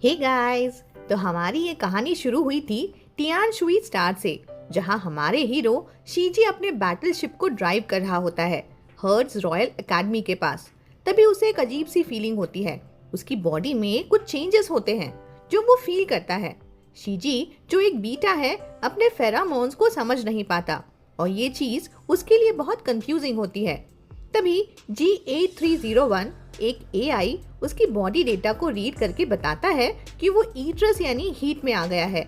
Hey guys, तो हमारी ये कहानी शुरू हुई थी टियान शुई स्टार से, जहां हमारे हीरो शीजी अपने बैटलशिप को ड्राइव कर रहा होता है हर्ट्स रॉयल एकेडमी के पास। तभी उसे एक अजीब सी फीलिंग होती है। उसकी बॉडी में कुछ चेंजेस होते हैं जो वो फील करता है। शीजी जो एक बीटा है अपने फेरामोन्स को समझ नहीं पाता और ये चीज उसके लिए बहुत कंफ्यूजिंग होती है। तभी G8301 एक एआई उसकी बॉडी डेटा को रीड करके बताता है कि वो ईट्रस यानी हीट में आ गया है।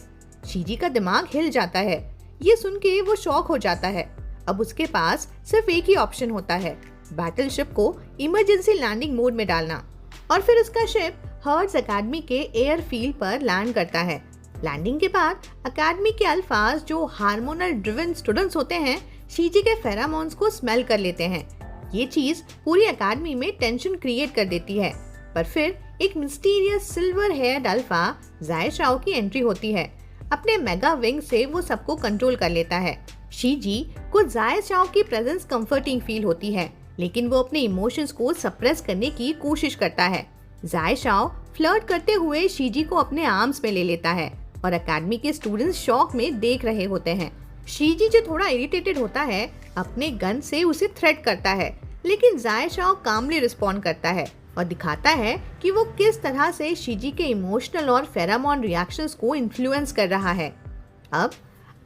शीजी का दिमाग हिल जाता है। ये सुन के वो शॉक हो जाता है। अब उसके पास सिर्फ एक ही ऑप्शन होता है, बैटलशिप को इमरजेंसी लैंडिंग मोड में डालना। और फिर उसका शिप हर्ट्स एकेडमी के एयरफील्ड पर लैंड करता है। लैंडिंग के बाद एकेडमी के अल्फाज जो हार्मोनल ड्रिवन स्टूडेंट्स होते हैं, शीजी के फेरामोन्स को स्मेल कर लेते हैं। ये चीज पूरी एकेडमी में टेंशन क्रिएट कर देती है। पर फिर एक मिस्टीरियस सिल्वर हेयर्ड अल्फा जाय शाओ की एंट्री होती है। अपने मेगा विंग से वो सबको कंट्रोल कर लेता है। शीजी को जाय शाओ की प्रेजेंस कंफर्टिंग फील होती है, लेकिन वो अपने इमोशंस को सप्रेस करने की कोशिश करता है। जाय शाओ फ्लर्ट करते हुए शीजी को अपने आर्म्स में ले लेता है और एकेडमी के स्टूडेंट्स शॉक में देख रहे होते हैं। शीजी जो थोड़ा इरिटेटेड होता है, अपने गन से उसे थ्रेट करता है, लेकिन जाय शाओ कामली रिस्पॉन्ड करता है और दिखाता है कि वो किस तरह से शीजी के इमोशनल और फेरामोन रिएक्शंस को इन्फ्लुएंस कर रहा है। अब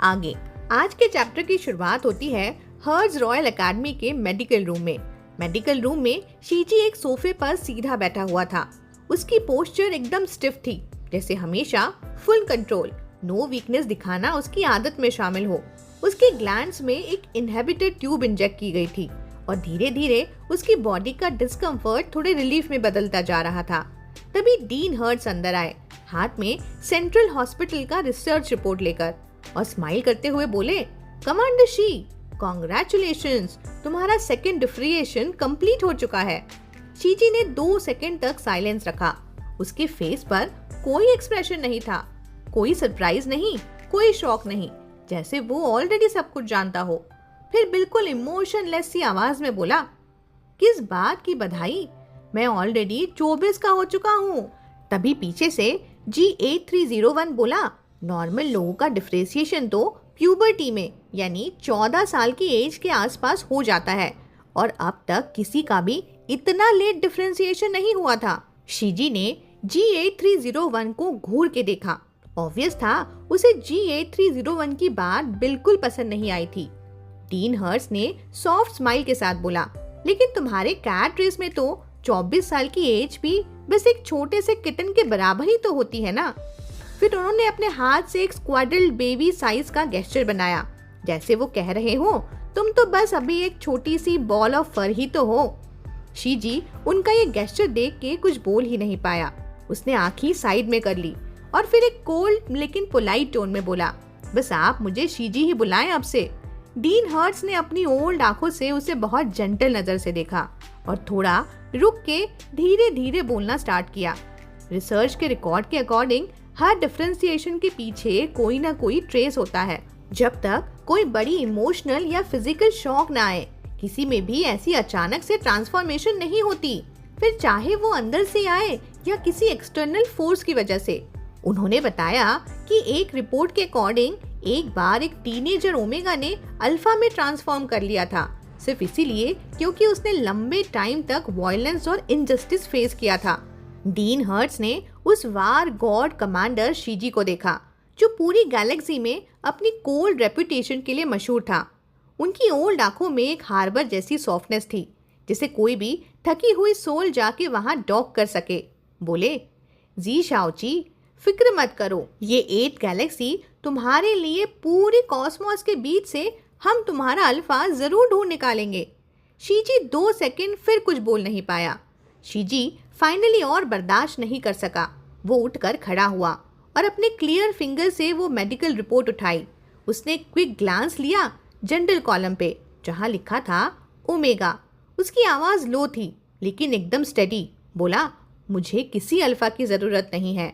आगे आज के चैप्टर की शुरुआत होती है हर्ट्स रॉयल एकेडमी के मेडिकल रूम में। मेडिकल रूम में शीजी एक सोफे पर सीधा बैठा हुआ था। उसकी पोस्चर एकदम स्टिफ थी, जैसे हमेशा फुल कंट्रोल, नो वीकनेस दिखाना उसकी आदत में शामिल हो। उसके ग्लैंड्स में एक इनहेबिटेड ट्यूब इंजेक्ट की गई थी और धीरे धीरे उसकी बॉडी का डिस्कम्फर्ट थोड़े रिलीफ में बदलता जा रहा था। तभी डीन हर्ट्स अंदर आए, हाथ में सेंट्रल हॉस्पिटल का रिसर्च रिपोर्ट लेकर, और स्माइल करते हुए बोले, कमांडर शी, कॉन्ग्रेचुलेशंस, तुम्हारा सेकेंड डिफ्रिएशन कंप्लीट हो चुका है। शीजी ने 2 सेकंड तक साइलेंस रखा। उसके फेस पर कोई एक्सप्रेशन नहीं था, कोई सरप्राइज नहीं, कोई शॉक नहीं, जैसे वो ऑलरेडी सब कुछ जानता हो। फिर बिल्कुल इमोशनलेस सी आवाज में बोला, किस बात की बधाई, मैं ऑलरेडी 24 का हो चुका हूँ। तभी पीछे से G8301 बोला, नॉर्मल लोगों का डिफरेंशिएशन तो प्यूबर्टी में यानी 14 साल की एज के आसपास हो जाता है, और अब तक किसी का भी इतना लेट डिफरेंशिएशन नहीं हुआ था। शीजी ने G8301 को घूर के देखा। ऑब्वियस था उसे G8301 की बात बिल्कुल पसंद नहीं आई थी। डीन हर्ट्स ने सॉफ्ट स्माइल के साथ बोला, लेकिन तुम्हारे कैट रेस में तो 24 साल की एज भी बस एक छोटे से किटन के बराबर ही तो होती है ना। फिर उन्होंने अपने हाथ से एक स्क्वाडल बेबी साइज का गेस्चर बनाया, जैसे वो कह रहे हो, तुम तो बस अभी एक छोटी सी बॉल ऑफ फर ही तो हो। शीजी उनका ये गेस्चर देख के कुछ बोल ही नहीं पाया। उसने आंखें साइड में कर ली और फिर एक कोल्ड लेकिन पोलाइट टोन में बोला, बस आप मुझे शीजी ही बुलाएं अब से। डीन हर्ट्स ने अपनी ओल्ड आंखों से उसे बहुत जेंटल नजर से देखा और थोड़ा रुक के धीरे धीरे बोलना स्टार्ट किया। रिसर्च के रिकॉर्ड के अकॉर्डिंग हर डिफरेंशिएशन के पीछे कोई ना कोई ट्रेस होता है। जब तक कोई बड़ी इमोशनल या फिजिकल शॉक ना आए, किसी में भी ऐसी अचानक से ट्रांसफॉर्मेशन नहीं होती, फिर चाहे वो अंदर से आए या किसी एक्सटर्नल फोर्स की वजह से। उन्होंने बताया कि एक रिपोर्ट के अकॉर्डिंग एक बार एक टीनेजर ओमेगा ने अल्फा में ट्रांसफॉर्म कर लिया था, सिर्फ इसीलिए क्योंकि उसने लंबे टाइम तक वायलेंस और इनजस्टिस फेस किया था। डीन हर्ट्स ने उस वार गॉड कमांडर शीजी को देखा, जो पूरी गैलेक्सी में अपनी कोल्ड रेपुटेशन के लिए मशहूर था। उनकी ओल्ड आंखों में एक हार्बर जैसी सॉफ्टनेस थी, जिसे कोई भी थकी हुई सोल जाके वहां डॉक कर सके। बोले, जी शाओची, फिक्र मत करो, ये 8 गैलेक्सी तुम्हारे लिए पूरी कॉस्मोस के बीच से हम तुम्हारा अल्फा जरूर ढूंढ निकालेंगे। शीजी 2 सेकंड फिर कुछ बोल नहीं पाया। शीजी फाइनली और बर्दाश्त नहीं कर सका। वो उठकर खड़ा हुआ और अपने क्लियर फिंगर से वो मेडिकल रिपोर्ट उठाई। उसने क्विक ग्लांस लिया जनरल कॉलम पे, जहां लिखा था ओमेगा। उसकी आवाज लो थी लेकिन एकदम स्टेडी। बोला, मुझे किसी अल्फा की जरूरत नहीं है।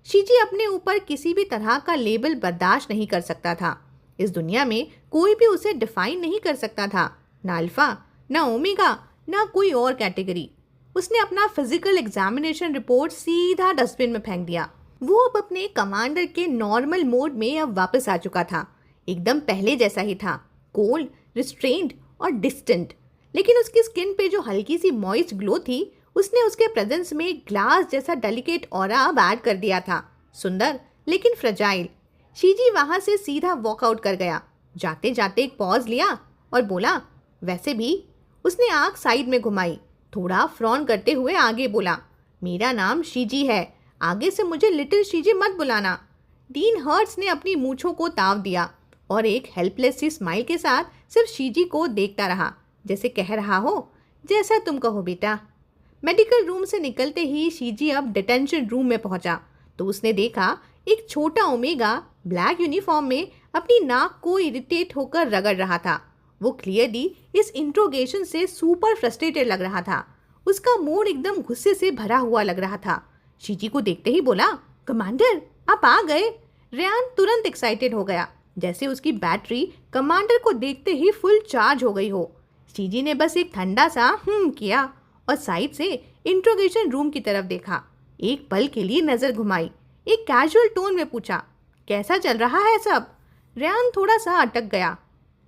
शीजी अपने ऊपर किसी भी तरह का लेबल बर्दाश्त नहीं कर सकता था। इस दुनिया में कोई भी उसे डिफाइन नहीं कर सकता था, ना अल्फा, ना ओमेगा, ना कोई और कैटेगरी। उसने अपना फिजिकल एग्जामिनेशन रिपोर्ट सीधा डस्टबिन में फेंक दिया वो अब अपने कमांडर के नॉर्मल मोड में अब वापस आ चुका था। एकदम पहले जैसा ही था, कोल्ड, रिस्ट्रेन्ड और डिस्टेंट। लेकिन उसकी स्किन पे जो हल्की सी मॉइस्ट ग्लो थी, उसने उसके प्रेजेंस में ग्लास जैसा डेलिकेट ऑरा अब ऐड कर दिया था। सुंदर लेकिन फ्रजाइल। शीजी वहां से सीधा वॉकआउट कर गया। जाते जाते एक पॉज लिया और बोला, वैसे भी। उसने आंख साइड में घुमाई, थोड़ा फ्रॉन करते हुए आगे बोला, मेरा नाम शीजी है, आगे से मुझे लिटिल शीजी मत बुलाना। डीन हर्ट्स ने अपनी मूंछों को ताव दिया और एक हेल्पलेस सी स्माइल के साथ सिर्फ शीजी को देखता रहा, जैसे कह रहा हो, जैसा तुम कहो बेटा। मेडिकल रूम से निकलते ही शीजी अब डिटेंशन रूम में पहुंचा तो उसने देखा एक छोटा ओमेगा ब्लैक यूनिफॉर्म में अपनी नाक को इरिटेट होकर रगड़ रहा था। वो क्लियरली इस इंट्रोगेशन से सुपर फ्रस्ट्रेटेड लग रहा था। उसका मूड एकदम गुस्से से भरा हुआ लग रहा था। शीजी को देखते ही बोला, कमांडर आप आ गए। रेयान तुरंत एक्साइटेड हो गया, जैसे उसकी बैटरी कमांडर को देखते ही फुल चार्ज हो गई हो। शीजी ने बस एक ठंडा सा किया और साइड से इंट्रोगेशन रूम की तरफ देखा। एक पल के लिए नजर घुमाई, एक कैजुअल टोन में पूछा, कैसा चल रहा है सब? रेयान थोड़ा सा अटक गया।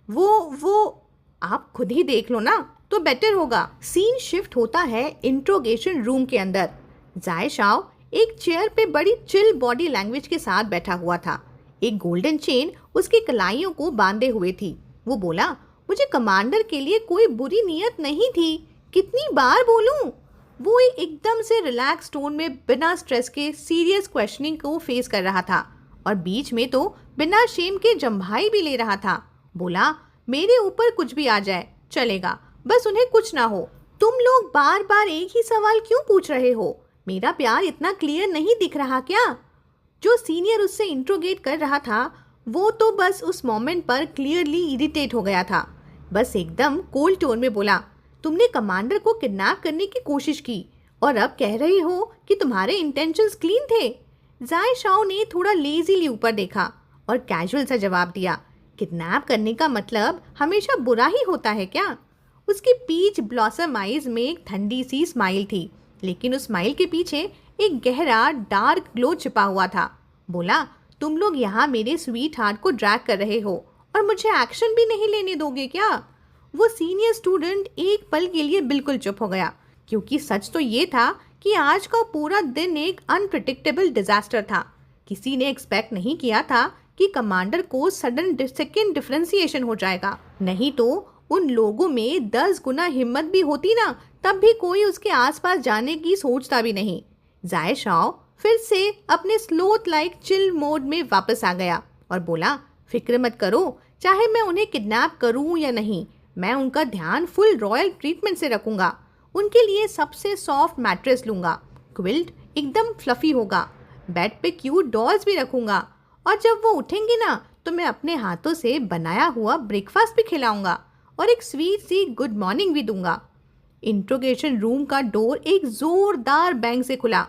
वो आप खुद ही देख लो ना तो बेटर होगा। सीन शिफ्ट होता है इंट्रोगेशन रूम के अंदर। जाय शाओ एक चेयर पे बड़ी चिल बॉडी लैंग्वेज के साथ बैठा हुआ था। एक गोल्डन चेन उसकी कलाइयों को बांधे हुए थी। वो बोला, मुझे कमांडर के लिए कोई बुरी नीयत नहीं थी, कितनी बार बोलूं? वो एकदम से रिलैक्स टोन में बिना स्ट्रेस के सीरियस क्वेश्चनिंग को फेस कर रहा था और बीच में तो बिना शेम के जम्भाई भी ले रहा था। बोला, मेरे ऊपर कुछ भी आ जाए चलेगा, बस उन्हें कुछ ना हो। तुम लोग बार बार एक ही सवाल क्यों पूछ रहे हो? मेरा प्यार इतना क्लियर नहीं दिख रहा क्या? जो सीनियर उससे इंट्रोगेट कर रहा था वो तो बस उस मोमेंट पर क्लियरली इरिटेट हो गया था। बस एकदम कोल्ड टोन में बोला, तुमने कमांडर को किडनैप करने की कोशिश की और अब कह रहे हो कि तुम्हारे इंटेंशंस क्लीन थे। जाय शाओ ने थोड़ा लेजीली ऊपर देखा और कैजुअल सा जवाब दिया, किडनैप करने का मतलब हमेशा बुरा ही होता है क्या? उसकी पीच ब्लॉसम आइज में एक ठंडी सी स्माइल थी, लेकिन उस स्माइल के पीछे एक गहरा डार्क ग्लो छिपा हुआ था। बोला, तुम लोग यहाँ मेरे स्वीट हार्ट को ड्रैग कर रहे हो और मुझे एक्शन भी नहीं लेने दोगे क्या? वो सीनियर स्टूडेंट एक पल के लिए बिल्कुल चुप हो गया, क्योंकि सच तो ये था कि आज का पूरा दिन एक अनप्रिडिक्टेबल डिजास्टर था। किसी ने एक्सपेक्ट नहीं किया था कि कमांडर को सडन सेकेंड डिफरेंशिएशन हो जाएगा। नहीं तो उन लोगों में 10 गुना हिम्मत भी होती ना, तब भी कोई उसके आसपास जाने की सोचता भी नहीं। जाय शाओ फिर से अपने स्लोथ लाइक चिल मोड में वापस आ गया और बोला, फिक्र मत करो, चाहे मैं उन्हें किडनैप करूं या नहीं, मैं उनका ध्यान फुल रॉयल ट्रीटमेंट से रखूंगा। उनके लिए सबसे सॉफ्ट मैट्रेस लूंगा, क्विल्ट एकदम फ्लफी होगा, बेड पे क्यूट डॉल्स भी रखूंगा और जब वो उठेंगे ना तो मैं अपने हाथों से बनाया हुआ ब्रेकफास्ट भी खिलाऊंगा और एक स्वीट सी गुड मॉर्निंग भी दूंगा। इंट्रोगेशन रूम का डोर एक जोरदार बैंग से खुला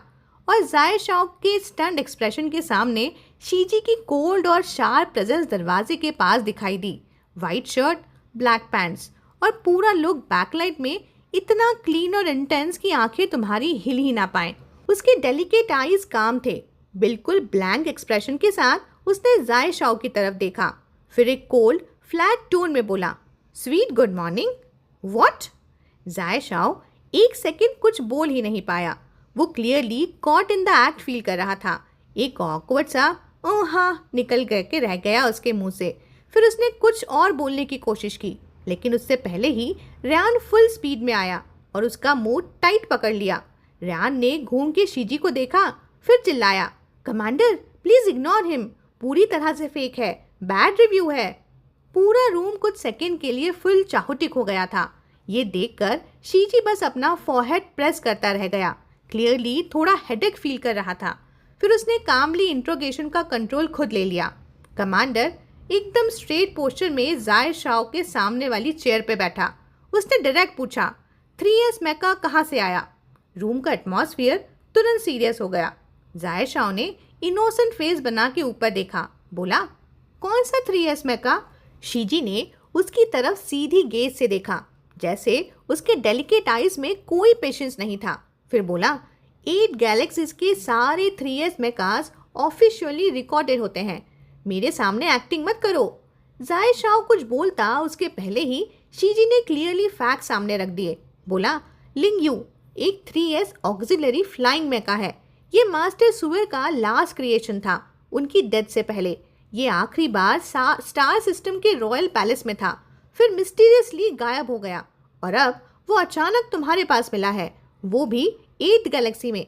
और जाय शाओ के स्टन्ड एक्सप्रेशन के सामने शीजी की कोल्ड और शार्प प्रेजेंस दरवाजे के पास दिखाई दी। वाइट शर्ट, ब्लैक पैंट्स और पूरा लुक बैकलाइट में इतना क्लीन और इंटेंस कि आंखें तुम्हारी हिल ही ना पाए। उसके डेलिकेट आईज काम थे। बिल्कुल ब्लैंक एक्सप्रेशन के साथ उसने जाय शाओ की तरफ देखा, फिर एक कोल्ड फ्लैट टोन में बोला, स्वीट गुड मॉर्निंग। व्हाट? जाय शाओ एक सेकंड कुछ बोल ही नहीं पाया। वो clearly caught in the act feel कर रहा था। एक ऑकवर्ड सा ओह हाँ निकल करके रह गया उसके मुंह से। फिर उसने कुछ और बोलने की कोशिश की, लेकिन उससे पहले ही रेयान फुल स्पीड में आया और उसका मुंह टाइट पकड़ लिया। रेयान ने घूम के शीजी को देखा, फिर चिल्लाया, कमांडर प्लीज इग्नोर हिम, पूरी तरह से फेक है, बैड रिव्यू है। पूरा रूम कुछ सेकंड के लिए फुल चाहुटिक हो गया था। ये देखकर शीजी बस अपना फॉरहेड प्रेस करता रह गया, क्लियरली थोड़ा हेडेक फील कर रहा था। फिर उसने कामली इंट्रोगेशन का कंट्रोल खुद ले लिया। कमांडर एकदम स्ट्रेट पोस्चर में जाय शाओ के सामने वाली चेयर पे बैठा। उसने डायरेक्ट पूछा, 3S मेका कहाँ से आया? रूम का एटमॉस्फेयर तुरंत सीरियस हो गया। जाय शाओ ने इनोसेंट फेस बना के ऊपर देखा, बोला, कौन सा 3S मेका? शीजी ने उसकी तरफ सीधी गेज से देखा, जैसे उसके डेलिकेट आइज में कोई पेशेंस नहीं था। फिर बोला, 8 गैलेक्सीज के सारे 3S मेकास ऑफिशियली रिकॉर्डेड होते हैं। मेरे सामने एक्टिंग मत करो। जाय शाओ कुछ बोलता उसके पहले ही शीजी ने क्लियरली फैक्ट सामने रख दिए। बोला, लिंग यू एक 3S ऑक्सिलरी फ्लाइंग मेका है। ये मास्टर सुअर का लास्ट क्रिएशन था उनकी डेथ से पहले। ये आखिरी बार स्टार सिस्टम के रॉयल पैलेस में था, फिर मिस्टीरियसली गायब हो गया और अब वो अचानक तुम्हारे पास मिला है, वो भी 8th गैलेक्सी में।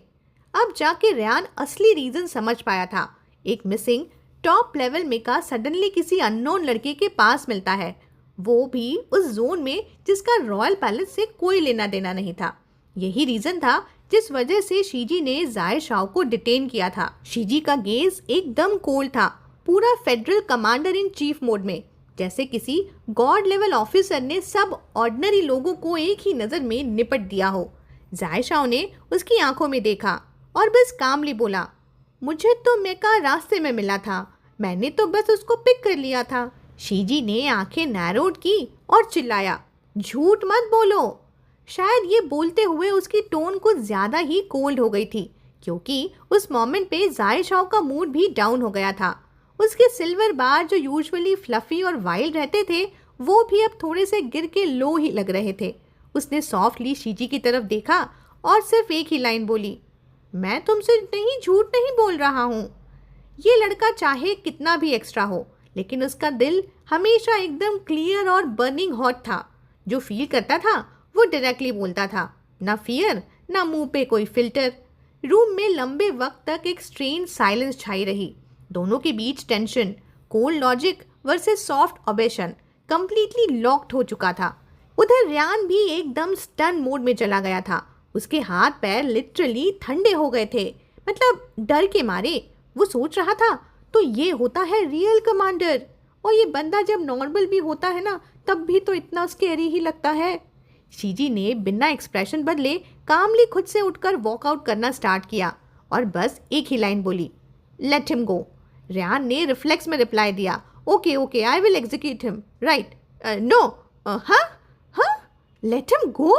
अब जाके रयान असली रीजन समझ पाया था। एक मिसिंग टॉप लेवल मेका सडनली किसी अननोन लड़के के पास मिलता है, वो भी उस जोन में जिसका रॉयल पैलेस से कोई लेना देना नहीं था। यही रीजन था जिस वजह से शीजी ने जाय शाओ को डिटेन किया था। शीजी का गेज एकदम कोल्ड था, पूरा federal commander in chief mode में, जैसे किसी गॉड लेवल ऑफिसर ने सब ऑर्डिनरी लोगों को एक ही नजर में निपट दिया हो। जाय शाओ ने उसकी आंखों में देखा और बस कामली बोला, मुझे तो मेका रास्ते में मिला था, मैंने तो बस उसको पिक कर लिया था। शीजी ने आंखें नैरोड की और चिल्लाया, झूठ मत बोलो। शायद ये बोलते हुए उसकी टोन कुछ ज्यादा ही कोल्ड हो गई थी, क्योंकि उस मोमेंट पे जाय शाओ का मूड भी डाउन हो गया था। उसके सिल्वर बार जो यूजुअली फ्लफी और वाइल्ड रहते थे, वो भी अब थोड़े से गिर के लो ही लग रहे थे। उसने सॉफ्टली शीजी की तरफ देखा और सिर्फ एक ही लाइन बोली, मैं तुमसे झूठ नहीं बोल रहा हूँ। ये लड़का चाहे कितना भी एक्स्ट्रा हो, लेकिन उसका दिल हमेशा एकदम क्लियर और बर्निंग हॉट था। जो फील करता था वो डायरेक्टली बोलता था, ना फियर ना मुंह पे कोई फिल्टर। रूम में लंबे वक्त तक एक स्ट्रेन साइलेंस छाई रही। दोनों के बीच tension, cold logic versus soft obsession completely locked हो चुका था। उधर रयान भी एकदम स्टन मोड में चला गया था। उसके हाथ पैर लिटरली ठंडे हो गए थे, मतलब डर के मारे। वो सोच रहा था, तो ये होता है रियल कमांडर, और ये बंदा जब नॉर्मल भी होता है ना, तब भी तो इतना स्कैरी ही लगता है। शीजी ने बिना एक्सप्रेशन बदले कामली खुद से उठकर वॉकआउट करना स्टार्ट किया और बस एक ही लाइन बोली, लेट हिम गो। रयान ने रिफ्लेक्स में रिप्लाई दिया, okay okay I will execute him, right? No, हाँ, लेट हिम गो।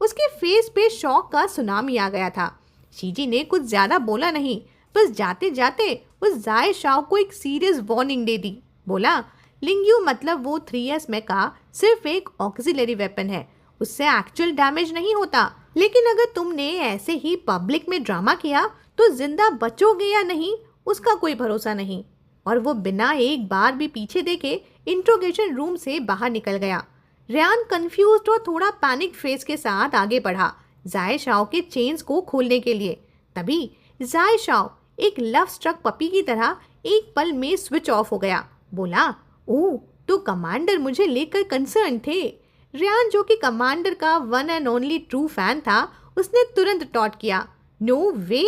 उसके फेस पे शॉक का सुनामी आ गया था। शीजी ने कुछ ज्यादा बोला नहीं, बस जाते जाते उस जाय शाओ को एक सीरियस वार्निंग दे दी। बोला, लिंग्यू मतलब वो 3S मेका सिर्फ एक ऑक्सिलरी वेपन है, उससे एक्चुअल डैमेज नहीं होता, लेकिन अगर तुमने ऐसे ही पब्लिक में ड्रामा किया तो जिंदा बचोगे या नहीं उसका कोई भरोसा नहीं। और वो बिना एक बार भी पीछे देखे इंट्रोगेशन रूम से बाहर निकल गया। रयान कंफ्यूज्ड और थोड़ा पैनिक फेस के साथ आगे बढ़ा जाय शाओ के चेन्स को खोलने के लिए। तभी जाय शाओ एक लव स्ट्रक पपी की तरह एक पल में स्विच ऑफ हो गया। बोला, ओह, तो कमांडर मुझे लेकर कंसर्न थे। रयान, जो कि कमांडर का one and only true fan था, उसने तुरंत टॉट किया, नो वे।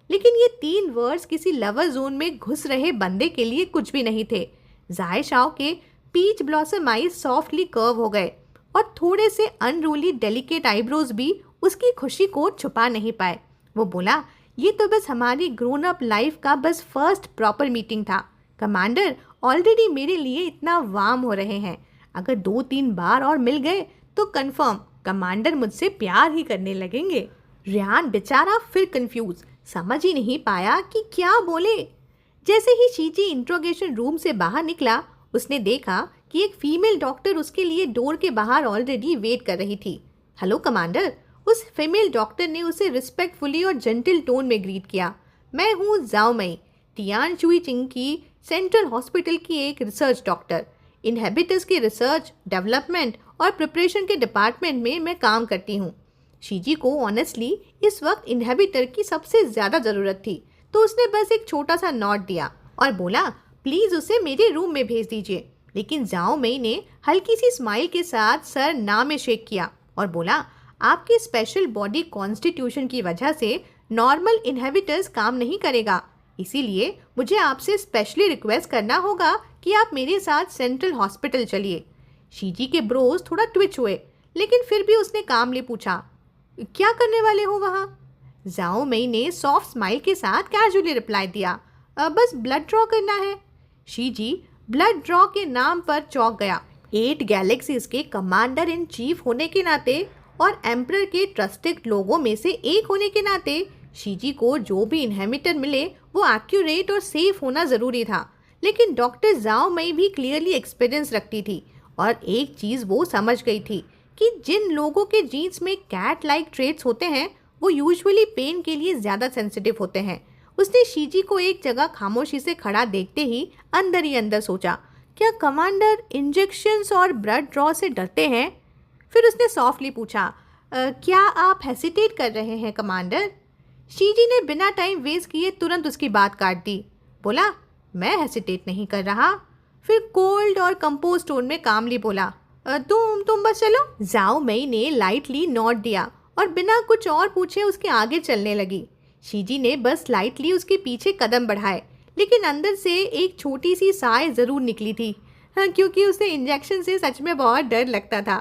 लेकिन ये 3 वर्ड्स किसी लवर जोन में घुस रहे बंदे के लिए कुछ भी नहीं थे। जाय शाओ के peach blossom eyes softly curve हो गए और थोड़े से अनरूली डेलिकेट आईब्रोज भी उसकी खुशी को छुपा नहीं पाए। वो बोला, ये तो बस हमारी ग्रोन अप लाइफ का बस फर्स्ट प्रॉपर मीटिंग था। कमांडर ऑलरेडी मेरे लिए इतना वार्म हो रहे हैं, अगर 2-3 बार और मिल गए तो कंफर्म कमांडर मुझसे प्यार ही करने लगेंगे। रयान बेचारा फिर कंफ्यूज, समझ ही नहीं पाया कि क्या बोले। जैसे ही शीजी इंट्रोगेशन रूम से बाहर निकला, उसने देखा कि एक फीमेल डॉक्टर उसके लिए डोर के बाहर ऑलरेडी वेट कर रही थी। हेलो कमांडर, उस फीमेल डॉक्टर ने उसे रिस्पेक्टफुली और जेंटल टोन में ग्रीट किया। मैं हूँ जाओ मई, टियान शुई चिंग की सेंट्रल हॉस्पिटल की एक रिसर्च डॉक्टर। इनहेबिटर्स के रिसर्च, डेवलपमेंट और प्रिपरेशन के डिपार्टमेंट में मैं काम करती हूँ। शीजी को ऑनेस्टली इस वक्त इनहेबिटर की सबसे ज़्यादा ज़रूरत थी, तो उसने बस एक छोटा सा नोट दिया और बोला, प्लीज़ उसे मेरे रूम में भेज दीजिए। लेकिन जाओ मई ने हल्की सी स्माइल के साथ सर ना में शेक किया और बोला, आपके स्पेशल बॉडी कॉन्स्टिट्यूशन की वजह से नॉर्मल इनहेबिटर्स काम नहीं करेगा, इसीलिए मुझे आपसे स्पेशली रिक्वेस्ट करना होगा कि आप मेरे साथ सेंट्रल हॉस्पिटल चलिए। शीजी के ब्रोज थोड़ा ट्विच हुए, लेकिन फिर भी उसने कामली पूछा, क्या करने वाले हो वहाँ? जाओ मई ने सॉफ्ट स्माइल के साथ कैजुअली रिप्लाई दिया, बस ब्लड ड्रॉ करना है। शीजी ब्लड ड्रॉ के नाम पर चौंक गया। 8 गैलेक्सीज के कमांडर इन चीफ होने के नाते और एम्परर के ट्रस्टेड लोगों में से एक होने के नाते शीजी को जो भी इनहेबिटर मिले वो एक्यूरेट और सेफ होना ज़रूरी था, लेकिन डॉक्टर जाओ मई भी क्लियरली एक्सपीरियंस रखती थी और एक चीज़ वो समझ गई थी कि जिन लोगों के जीन्स में कैट लाइक ट्रेट्स होते हैं वो यूजुअली पेन के लिए ज़्यादा सेंसिटिव होते हैं। उसने शीजी को एक जगह खामोशी से खड़ा देखते ही अंदर सोचा, क्या कमांडर इंजेक्शंस और ब्लड ड्रॉ से डरते हैं? फिर उसने सॉफ्टली पूछा, क्या आप हेसिटेट कर रहे हैं कमांडर? शीजी ने बिना टाइम वेस्ट किए तुरंत उसकी बात काट दी। बोला, मैं हेसिटेट नहीं कर रहा। फिर कोल्ड और कंपोज टोन में कामली बोला, तुम बस चलो। जाओ मई ने लाइटली नॉट दिया और बिना कुछ और पूछे उसके आगे चलने लगी। शीजी ने बस लाइटली उसके पीछे कदम बढ़ाए, लेकिन अंदर से एक छोटी सी साय ज़रूर निकली थी, क्योंकि उसे इंजेक्शन से सच में बहुत डर लगता था।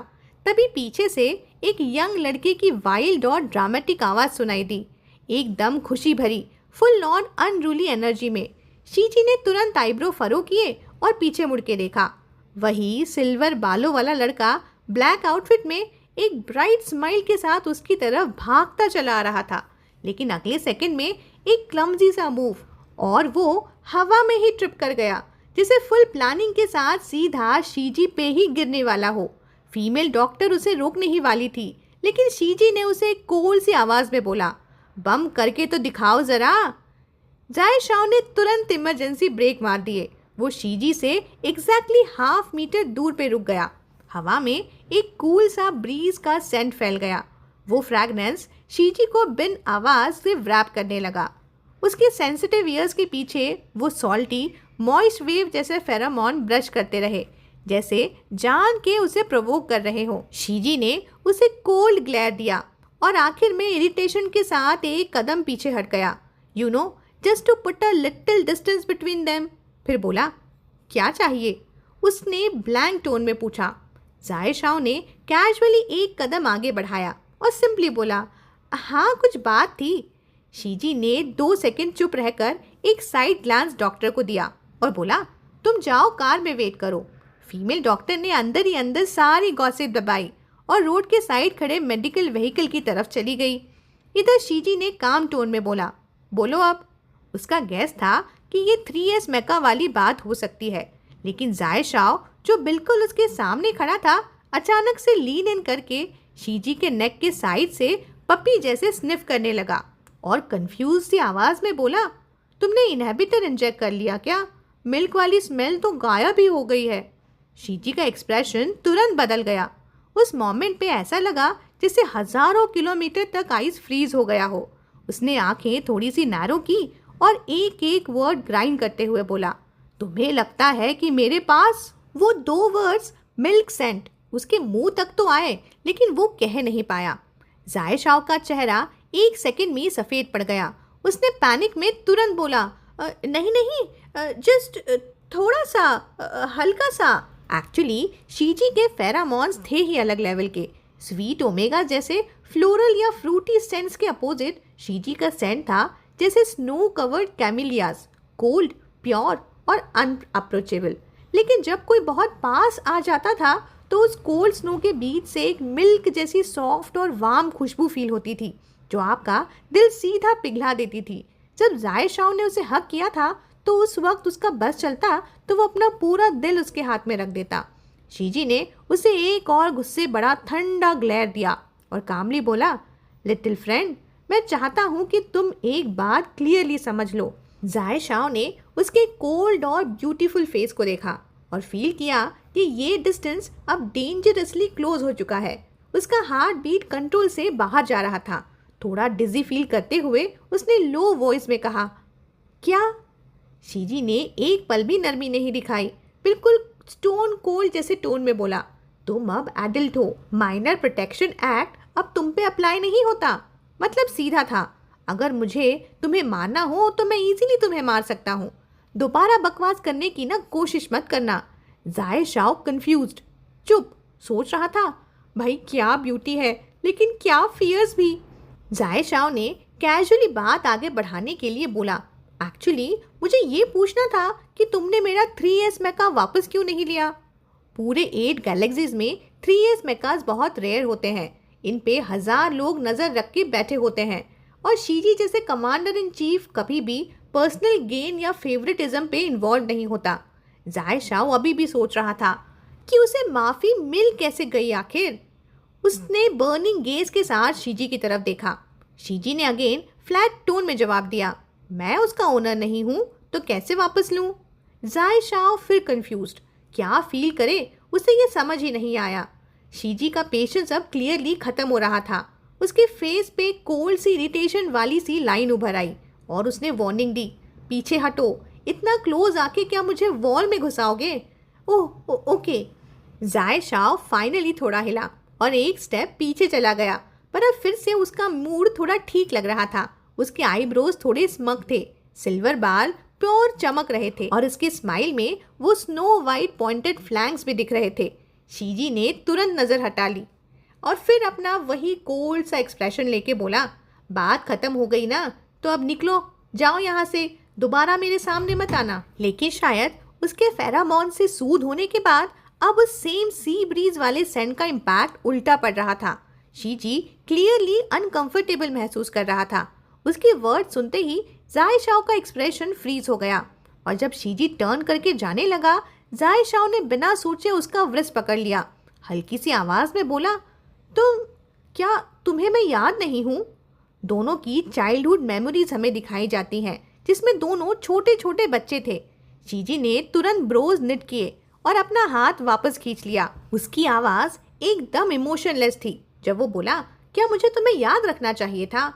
तभी पीछे से एक यंग लड़के की वाइल्ड और ड्रामेटिक आवाज़ सुनाई दी, एकदम खुशी भरी, फुल ऑन अनरूली एनर्जी में। शीजी ने तुरंत आईब्रो फरो किए और पीछे मुड़ के देखा। वही सिल्वर बालों वाला लड़का ब्लैक आउटफिट में एक ब्राइट स्माइल के साथ उसकी तरफ भागता चला आ रहा था, लेकिन अगले सेकंड में एक क्लमजी सा मूव और वो हवा में ही ट्रिप कर गया, जिसे फुल प्लानिंग के साथ सीधा शीजी पे ही गिरने वाला हो। फीमेल डॉक्टर उसे रोकने ही वाली थी, लेकिन शीजी ने उसे कोल सी आवाज़ में बोला, बम करके तो दिखाओ ज़रा। जाए शाओ ने तुरंत इमरजेंसी ब्रेक मार दिए। वो शीजी से एग्जैक्टली हाफ मीटर दूर पे रुक गया। हवा में एक कूल सा ब्रीज का सेंट फैल गया। वो फ्रैग्रेंस शीजी को बिन आवाज़ से व्रैप करने लगा। उसके सेंसिटिव ईयर्स के पीछे वो सॉल्टी मॉइस्ट वेव जैसे फेरामोन ब्रश करते रहे, जैसे जान के उसे प्रोवोक कर रहे हो। शीजी ने उसे कोल्ड ग्लेयर दिया और आखिर में इरिटेशन के साथ एक कदम पीछे हट गया, you know, just to put a little distance between them. फिर बोला, क्या चाहिए? उसने ब्लैंक टोन में पूछा। जाए शाओ ने कैजुअली एक कदम आगे बढ़ाया और सिंपली बोला, हाँ कुछ बात थी। शीजी ने 2 सेकंड चुप रहकर एक साइड ग्लांस डॉक्टर को दिया और बोला, तुम जाओ कार में वेट करो। फीमेल डॉक्टर ने अंदर ही अंदर सारी गॉसिप दबाई और रोड के साइड खड़े मेडिकल व्हीकल की तरफ चली गई। इधर शीजी ने काम टोन में बोला, बोलो अब। उसका गैस था कि ये 3S मेका वाली बात हो सकती है, लेकिन जाए शाओ जो बिल्कुल उसके सामने खड़ा था अचानक से लीन इन करके शीजी के नेक के साइड से पपी जैसे स्निफ करने लगा और कंफ्यूज सी आवाज़ में बोला, तुमने इनहेबिटर इंजेक्ट कर लिया क्या? मिल्क वाली स्मेल तो गायब ही हो गई है। शीजी का एक्सप्रेशन तुरंत बदल गया। उस मोमेंट पे ऐसा लगा जैसे हजारों किलोमीटर तक आइस फ्रीज हो गया हो। उसने आंखें थोड़ी सी नैरो की और एक एक वर्ड ग्राइंड करते हुए बोला, तुम्हें लगता है कि मेरे पास? वो 2 वर्ड्स मिल्क सेंट उसके मुंह तक तो आए, लेकिन वो कह नहीं पाया। जाए शाओ का चेहरा एक सेकंड में सफ़ेद पड़ गया। उसने पैनिक में तुरंत बोला, नहीं, जस्ट थोड़ा सा, हल्का सा। एक्चुअली शीजी के फेरामॉन्स थे ही अलग लेवल के। स्वीट ओमेगा जैसे फ्लोरल या फ्रूटी सेंट्स के अपोजिट शीजी का सेंट था जैसे स्नो कवर्ड कैमिलियाज, कोल्ड, प्योर और अनअप्रोचेबल। लेकिन जब कोई बहुत पास आ जाता था तो उस कोल्ड स्नो के बीच से एक मिल्क जैसी सॉफ्ट और वार्म खुशबू फील होती थी, जो आपका दिल सीधा पिघला देती थी। जब जाए शाओ ने उसे हक किया था तो उस वक्त उसका बस चलता तो वो अपना पूरा दिल उसके हाथ में रख देता। शीजी ने उसे एक और गुस्से बड़ा ठंडा ग्लेयर दिया और कामली बोला, लिटिल फ्रेंड, मैं चाहता हूँ कि तुम एक बात क्लियरली समझ लो। जाए शाओ ने उसके कोल्ड और ब्यूटीफुल फेस को देखा और फील किया कि ये डिस्टेंस अब डेंजरसली क्लोज हो चुका है। उसका हार्ट बीट कंट्रोल से बाहर जा रहा था। थोड़ा डिजी फील करते हुए उसने लो वॉइस में कहा, क्या? शीजी ने एक पल भी नरमी नहीं दिखाई, बिल्कुल स्टोन कोल्ड जैसे टोन में बोला, तुम अब एडल्ट हो, माइनर प्रोटेक्शन एक्ट अब तुम पे अप्लाई नहीं होता। मतलब सीधा था, अगर मुझे तुम्हें मारना हो तो मैं इजीली तुम्हें मार सकता हूँ। दोबारा बकवास करने की ना कोशिश मत करना। जाए शाओ कंफ्यूज्ड, चुप, सोच रहा था, भाई क्या ब्यूटी है, लेकिन क्या फियर्स भी। जाए शाओ ने कैजुअली बात आगे बढ़ाने के लिए बोला, एक्चुअली मुझे ये पूछना था कि तुमने मेरा 3S मेका वापस क्यों नहीं लिया? पूरे 8 गैलेक्सीज में 3S मेकाज बहुत रेयर होते हैं। इन पे 1000 लोग नज़र रख के बैठे होते हैं और शीजी जैसे कमांडर इन चीफ कभी भी पर्सनल गेन या फेवरेटिज्म पे इन्वॉल्व नहीं होता। जाय शाओ अभी भी सोच रहा था कि उसे माफी मिल कैसे गई आखिर। उसने बर्निंग गेज के साथ शीजी की तरफ देखा। शीजी ने अगेन फ्लैट टोन में जवाब दिया, मैं उसका ओनर नहीं हूं तो कैसे वापस लूं? जाय शाओ फिर कंफ्यूज्ड, क्या फील करे उसे ये समझ ही नहीं आया। शीजी का पेशेंस अब क्लियरली खत्म हो रहा था। उसके फेस पे कोल्ड सी इरिटेशन वाली सी लाइन उभर आई और उसने वार्निंग दी, पीछे हटो, इतना क्लोज आके क्या मुझे वॉल में घुसाओगे? ओके। जाय शाओ फाइनली थोड़ा हिला और एक स्टेप पीछे चला गया, पर अब फिर से उसका मूड थोड़ा ठीक लग रहा था। उसके आईब्रोज थोड़े स्मग थे, सिल्वर बाल प्योर चमक रहे थे और उसके स्माइल में वो स्नो वाइट पॉइंटेड फ्लैंक्स भी दिख रहे थे। शीजी ने तुरंत नजर हटा ली और फिर अपना वही कोल्ड सा एक्सप्रेशन लेके बोला, बात खत्म हो गई ना, तो अब निकलो, जाओ यहाँ से, दोबारा मेरे सामने मत आना। लेकिन शायद उसके फेरामोन से सूद होने के बाद अब उस सेम सी ब्रीज वाले सेंट का इम्पैक्ट उल्टा पड़ रहा था। शीजी क्लियरली अनकंफर्टेबल महसूस कर रहा था। उसके वर्ड सुनते ही जाय शाओ का एक्सप्रेशन फ्रीज हो गया और जब शीजी टर्न करके जाने लगा, जाय शाओ ने बिना सोचे उसका व्रिस्ट पकड़ लिया। हल्की सी आवाज में बोला, तुम्हें मैं याद नहीं हूँ? दोनों की चाइल्डहुड मेमोरीज हमें दिखाई जाती हैं, जिसमें दोनों छोटे छोटे बच्चे थे। शीजी ने तुरंत ब्रोज निट किए और अपना हाथ वापस खींच लिया। उसकी आवाज एकदम इमोशनलेस थी जब वो बोला, क्या मुझे तुम्हें याद रखना चाहिए था?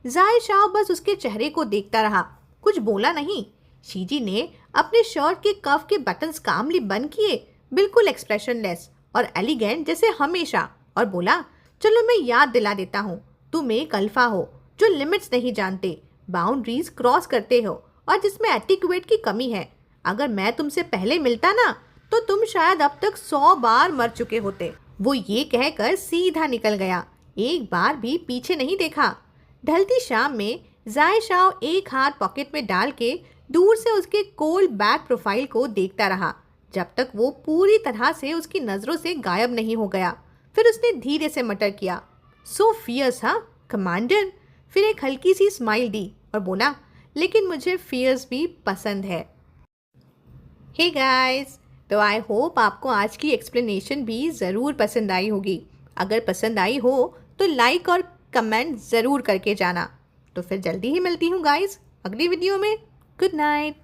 जाय शाओ बस उसके चेहरे को देखता रहा, कुछ बोला नहीं। शीजी ने अपने शर्ट के कफ के बटन्स कामली बंद किए, बिल्कुल एक्सप्रेशनलेस और एलिगेंट जैसे हमेशा, और बोला, चलो मैं याद दिला देता हूँ, तुम एक अल्फा हो जो लिमिट्स नहीं जानते, बाउंड्रीज क्रॉस करते हो और जिसमें एटिक्यूट की कमी है। अगर मैं तुमसे पहले मिलता ना तो तुम शायद अब तक 100 बार मर चुके होते। वो ये कहकर सीधा निकल गया, एक बार भी पीछे नहीं देखा। ढलती शाम में जाय शाओ एक हाथ पॉकेट में डाल के दूर से उसके कोल्ड बैक प्रोफाइल को देखता रहा जब तक वो पूरी तरह से उसकी नजरों से गायब नहीं हो गया। फिर उसने धीरे से मटर किया, सो फियर्स हाँ कमांडर। फिर एक हल्की सी स्माइल दी और बोला, लेकिन मुझे फियर्स भी पसंद है। हे गाइस, तो आई होप आपको आज की एक्सप्लेनेशन भी ज़रूर पसंद आई होगी। अगर पसंद आई हो तो लाइक और कमेंट ज़रूर करके जाना। तो फिर जल्दी ही मिलती हूँ गाइस अगली वीडियो में। Good night.